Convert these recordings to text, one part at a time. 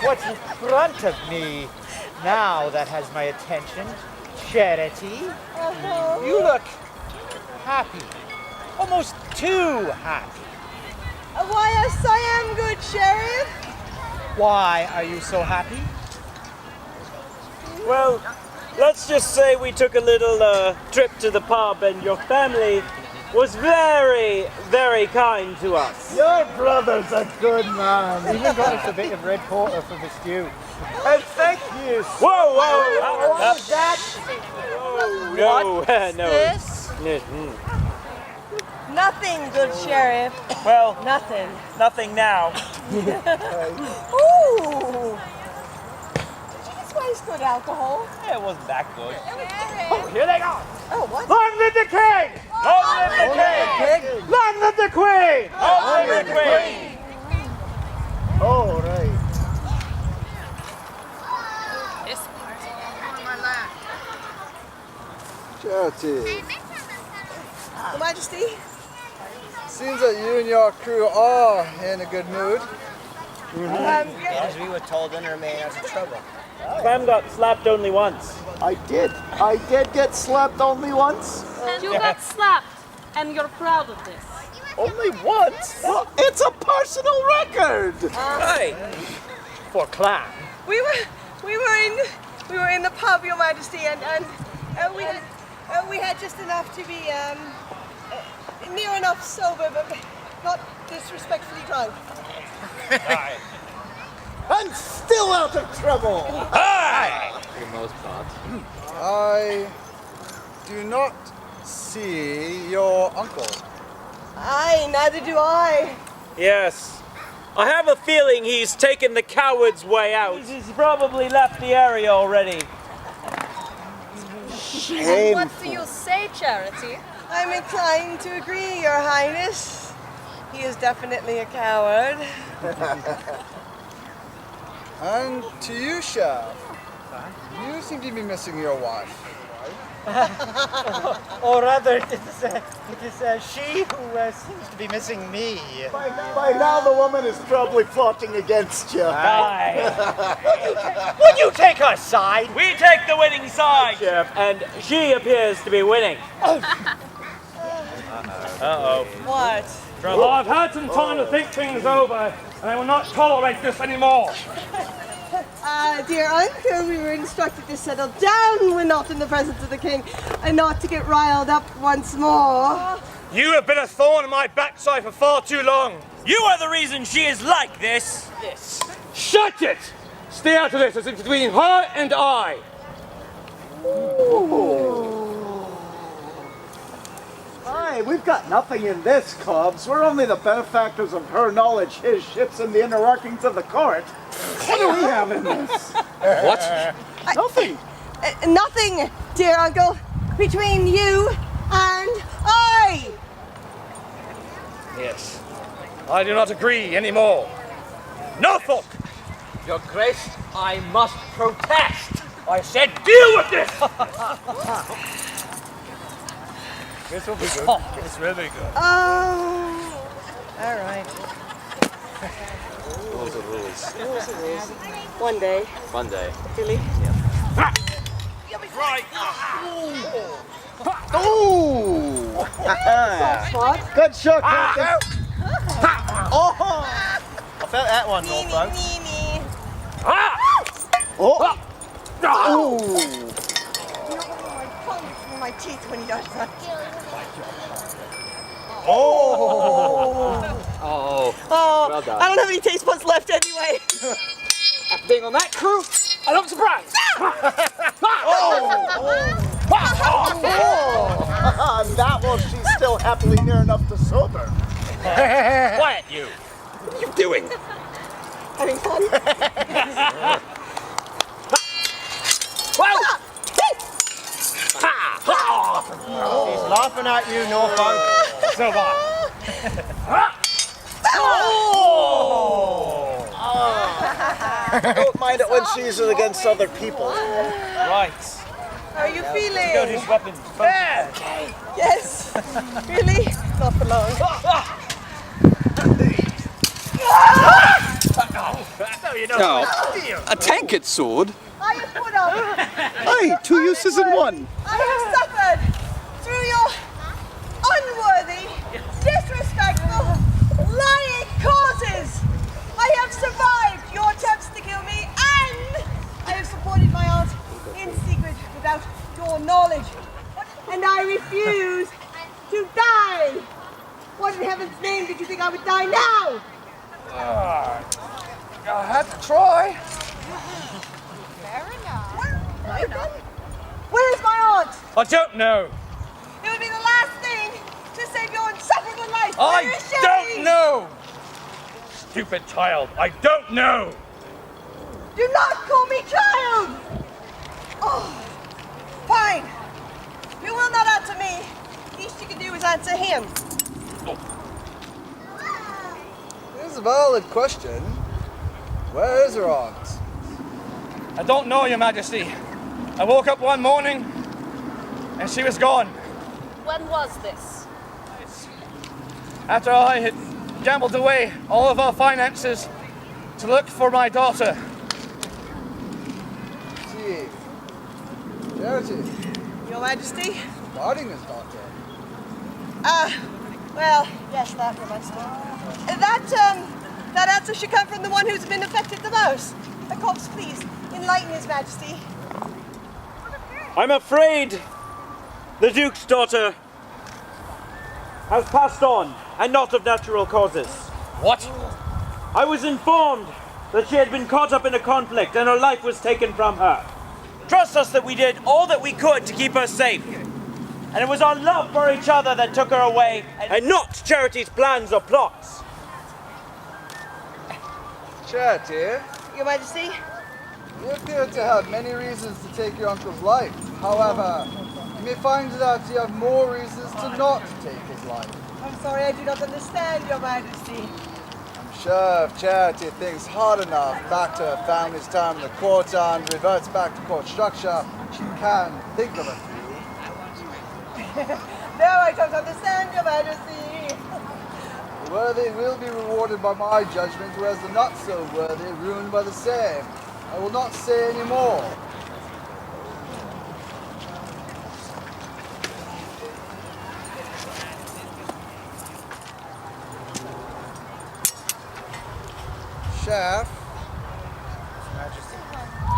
What's in front of me now that has my attention? Charity? You look happy. Almost too happy. Why, yes, I am, good sheriff. Why are you so happy? Well, let's just say we took a little trip to the pub and your family was very, very kind to us. Your brother's a good man. Even got us a bit of red porter for the stew. And thank you. Whoa, whoa! What was that? No, What's no. this? Nothing, good sheriff. Well, Nothing. nothing now. Ooh! Did you just waste good alcohol? It wasn't that good. Oh, here they go. Oh, what? Long live the king! Long live the king! Long live the queen! Long live the queen! Oh, right. Charity, Your Majesty? seems that you and your crew are in a good mood. Yes. We were told to remain out of trouble. Clem got slapped only once. I did get slapped only once. You got slapped, and you're proud of this. Only once? Well, it's a personal record. Right. For Clan. We were in the pub, Your Majesty, and we had just enough to be near enough sober, but not disrespectfully drunk. And still out of trouble. For the most part. I do not see your uncle. Aye, neither do I. Yes. I have a feeling he's taken the coward's way out. He's probably left the area already. Shame. What do you say, Charity? I'm inclined to agree, Your Highness. He is definitely a coward. And to you, Chef, you seem to be missing your wife. Or rather, it is she who seems to be missing me. By now, the woman is probably plotting against you. Would you take her side? We take the winning side, Sheriff, and she appears to be winning. Uh-oh. What? Well, I've had some time to think things over, and I will not tolerate this anymore. Dear uncle, we were instructed to settle down when not in the presence of the king, and not to get riled up once more. You have been a thorn in my backside for far too long. You are the reason she is like this. Shut it! Stay out of this. It's between her and I. Aye, we've got nothing in this, Cubs. We're only the benefactors of her knowledge, his ships, and the inner workings of the court. What do we have in this? What? Nothing. Nothing, dear uncle, between you and I. Yes. I do not agree anymore. Norfolk! Your Grace, I must protest. I said deal with this! This will be good. It's really good. Oh, all right. Rules are rules. One day, One day. Billy. Right. Ooh! What? Good shot, Captain. Oh! I felt that one, Norfolk. Oh! Ooh! You know, my tongue from my teeth when he does that. Oh! Oh, Oh, well done. I don't have any taste buds left anyway. After being on that crew, I don't surprise. And that while she's still happily near enough to sober. Quiet, you. What are you doing? Having fun. He's laughing at you, Norfolk. So what? Don't mind it when she's against other people. Right. How are you feeling? Got his weapons. Yes. Really? Not for long. No, you don't. Now, a tankard sword? I have put up. Aye, two uses in one. I have suffered through your unworthy, disrespectful, lying causes. I have survived your attempts to kill me, and I have supported my aunt in secret without your knowledge. And I refuse to die. What in heaven's name did you think I would die now? I had to try. Where's my aunt? I don't know. It would be the last thing to save your insufferable life. I Where is she? don't know. Stupid child, I don't know. Do not call me child! Oh, fine. You will not answer me. Least you can do is answer him. It's a valid question. Where is her aunt? I don't know, Your Majesty. I woke up one morning and she was gone. When was this? After I had gambled away all of our finances to look for my daughter. See. Charity. Your Majesty? Guarding his daughter. Well, yes, that reminds me. That answer should come from the one who's been affected the most. The corpse, please, enlighten His Majesty. I'm afraid the Duke's daughter has passed on, and not of natural causes. What? I was informed that she had been caught up in a conflict and her life was taken from her. Trust us that we did all that we could to keep her safe. And it was our love for each other that took her away, and not Charity's plans or plots. Charity, Your Majesty? you appear to have many reasons to take your uncle's life. However, you may find that you have more reasons to not take his life. I'm sorry, I do not understand, Your Majesty. I'm sure if Charity thinks hard enough back to her family's time in the court and reverts back to court structure, she can think of a few. No, I don't understand, Your Majesty. The worthy will be rewarded by my judgment, whereas the not so worthy ruined by the same. I will not say any more. Chef, Majesty.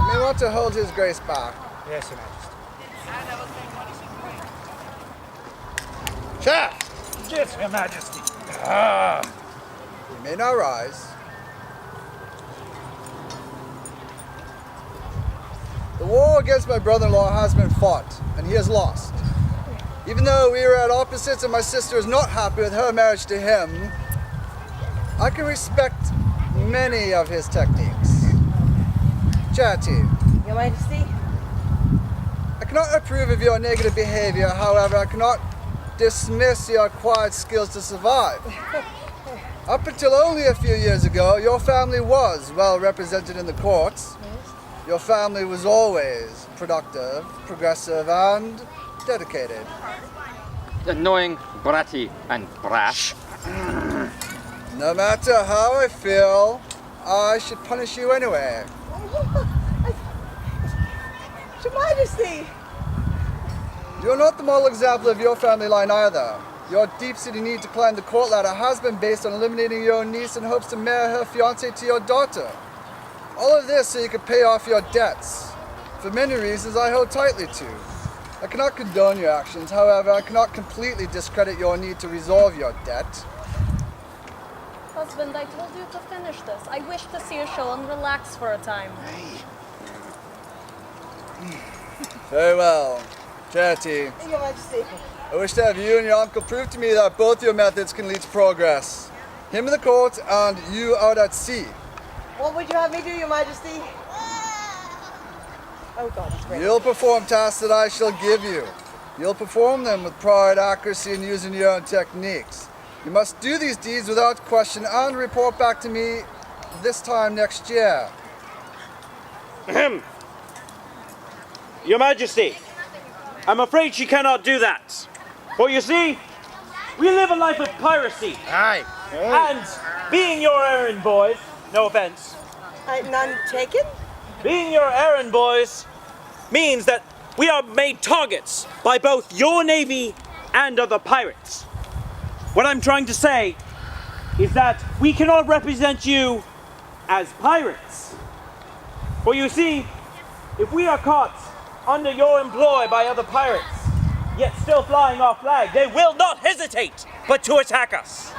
you may want to hold his grace back. Yes, Your Majesty. Chef! Yes, Your Majesty. You may now rise. The war against my brother-in-law has been fought, and he has lost. Even though we are at opposites and my sister is not happy with her marriage to him, I can respect many of his techniques. Charity, Your Majesty? I cannot approve of your negative behavior, however, I cannot dismiss your acquired skills to survive. Up until only a few years ago, your family was well represented in the courts. Your family was always productive, progressive, and dedicated. Annoying, bratty, and brash. No matter how I feel, I should punish you anyway. Your Majesty! You're not the model example of your family line either. Your deep-seated need to climb the court ladder has been based on eliminating your own niece in hopes to marry her fiancé to your daughter. All of this so you could pay off your debts. For many reasons I hold tightly to. I cannot condone your actions, however, I cannot completely discredit your need to resolve your debt. Husband, I told you to finish this. I wish to see a show and relax for a time. Very well. Charity, Your Majesty. I wish to have you and your uncle prove to me that both your methods can lead to progress. Him in the court and you out at sea. What would you have me do, Your Majesty? Oh God, it's great. You'll perform tasks that I shall give you. You'll perform them with pride, accuracy, and using your own techniques. You must do these deeds without question and report back to me this time next year. Your Majesty, I'm afraid she cannot do that. For you see, we live a life of piracy. Aye. And being your errand boys, no offense, None taken? being your errand boys means that we are made targets by both your navy and other pirates. What I'm trying to say is that we cannot represent you as pirates. For you see, if we are caught under your employ by other pirates, yet still flying our flag, they will not hesitate but to attack us.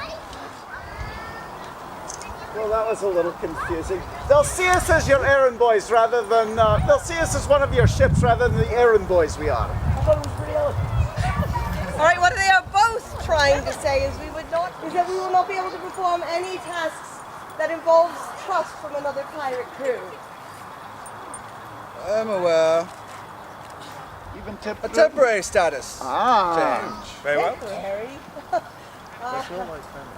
Well, that was a little confusing. They'll see us as your errand boys rather than, they'll see us as one of your ships rather than the errand boys we are. I thought it was pretty elegant. All right, what they are both trying to say is that we will not be able to perform any tasks that involves trust from another pirate crew. I'm aware. Even A temporary status change. Very well. Temporary.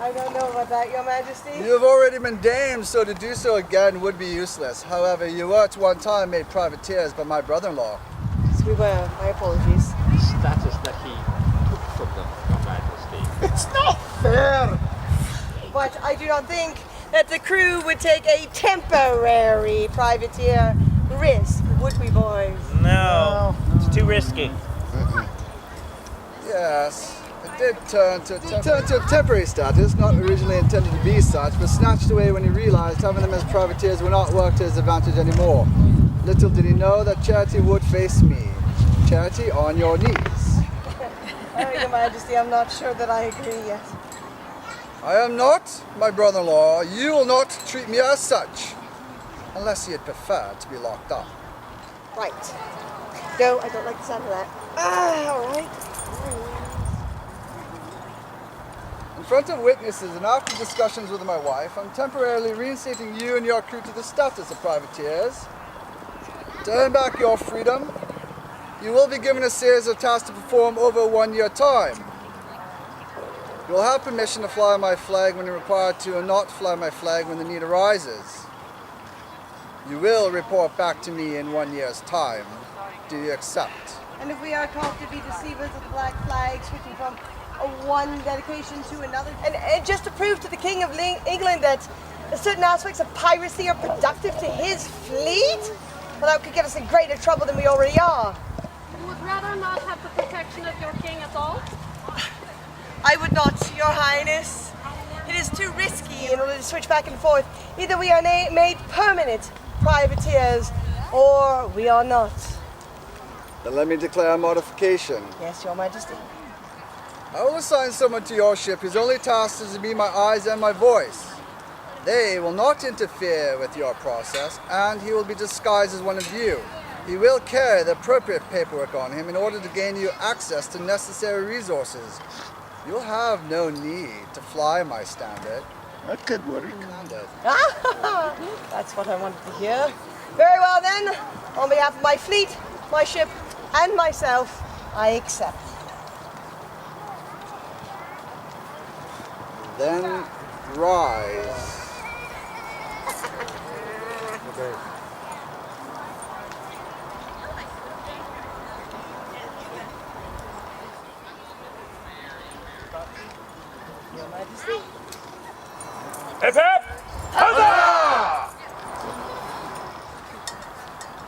I don't know about that, Your Majesty. You have already been damed, so to do so again would be useless. However, you were at one time made privateers by my brother-in-law. Yes, we were. My apologies. Status that he took from them, Your Majesty. It's not fair! But I do not think that the crew would take a temporary privateer risk, would we, boys? No, it's too risky. Yes, it did turn to a temporary status, not originally intended to be such, but snatched away when he realized having them as privateers would not work to his advantage anymore. Little did he know that Charity would face me. Charity, on your knees. Your Majesty, I'm not sure that I agree yet. I am not, my brother-in-law. You will not treat me as such, unless you'd prefer to be locked up. Right. No, I don't like the sound of that. All right. In front of witnesses and after discussions with my wife, I'm temporarily reinstating you and your crew to the status of privateers. To earn back your freedom, you will be given a series of tasks to perform over a 1-year time. You will have permission to fly my flag when you're required to and not fly my flag when the need arises. You will report back to me in 1 year's time. Do you accept? And if we are caught to be deceivers of the black flag, switching from one dedication to another, and just to prove to the King of England that certain aspects of piracy are productive to his fleet, well, that could get us in greater trouble than we already are. You would rather not have the protection of your king at all? I would not, Your Highness. It is too risky in order to switch back and forth. Either we are made permanent privateers, or we are not. Then let me declare a modification. Yes, Your Majesty. I will assign someone to your ship whose only task is to be my eyes and my voice. They will not interfere with your process, and he will be disguised as one of you. He will carry the appropriate paperwork on him in order to gain you access to necessary resources. You'll have no need to fly my standard. That could work. That's what I wanted to hear. Very well then, on behalf of my fleet, my ship, and myself, I accept. Then rise. Your Majesty. Hip hip! Huzzah!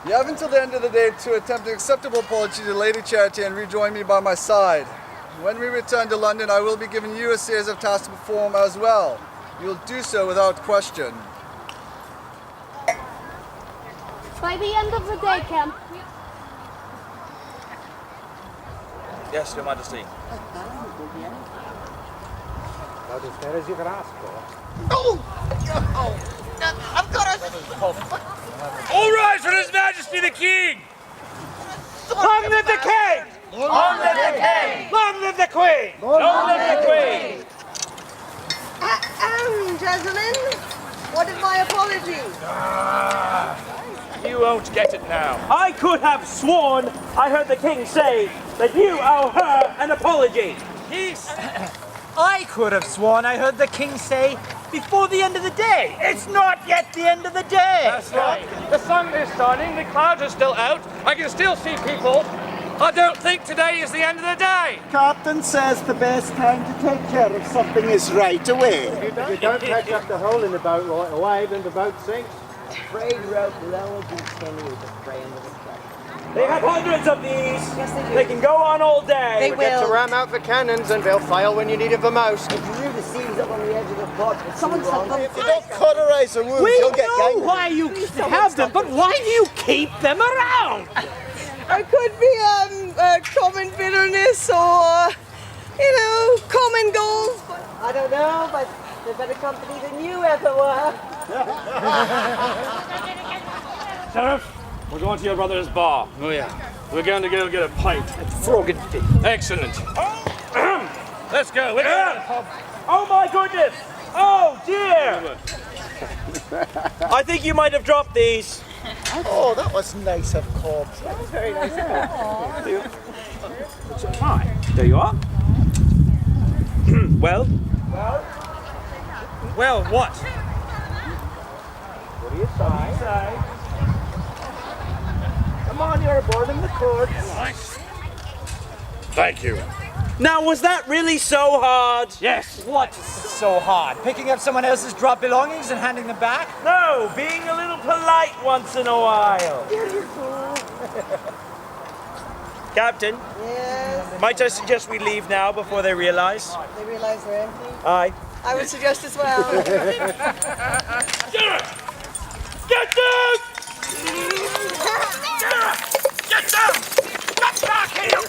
You have until the end of the day to attempt an acceptable apology to Lady Charity and rejoin me by my side. When we return to London, I will be giving you a series of tasks to perform as well. You will do so without question. By the end of the day, Kemp, Yes, Your Majesty. About as fair as you can ask for. All rise for His Majesty the King! Long live the King! Long live the King! Long live the Queen! Long live the Queen! Gentlemen, what is my apology? You won't get it now. I could have sworn I heard the King say that you owe her an apology. I could have sworn I heard the king say before the end of the day. It's not yet the end of the day. That's right. The sun is shining, the clouds are still out. I can still see people. I don't think today is the end of the day. Captain says the best time to take care of something is right away. If you don't patch up the hole in the boat right away, then the boat sinks. Frayed rope lower continues to fray into the track. They have hundreds of these. They can go on all day. They Get to will. ram out the cannons and they'll fail when you need it the most. If you knew the seams up on the edge of the pot, someone said them. If you don't cauterize the wounds, you'll get gangrene. why you have them, but why do you keep them around? It could be common bitterness or, common goals. But I don't know, but they're better company than you ever were. Sheriff, we're going to your brother's bar. Oh, yeah. We're going to go get a pint. Frog and fish. Excellent. Let's go. We're going to the pub. Oh my goodness! Oh dear! I think you might have dropped these. Oh, that was nice of Cobbs. That was very nice of Cobbs. Hi. There you are. Well? Well, what? What do you say? Come on, you're aboarding the court. Thank you. Now, was that really so hard? Yes. What's so hard? Picking up someone else's dropped belongings and handing them back? No, being a little polite once in a while. Captain, Yes, might I suggest we leave now before they realize? they realize they're empty. Aye. I would suggest as well. Get down! Get down! Get back here!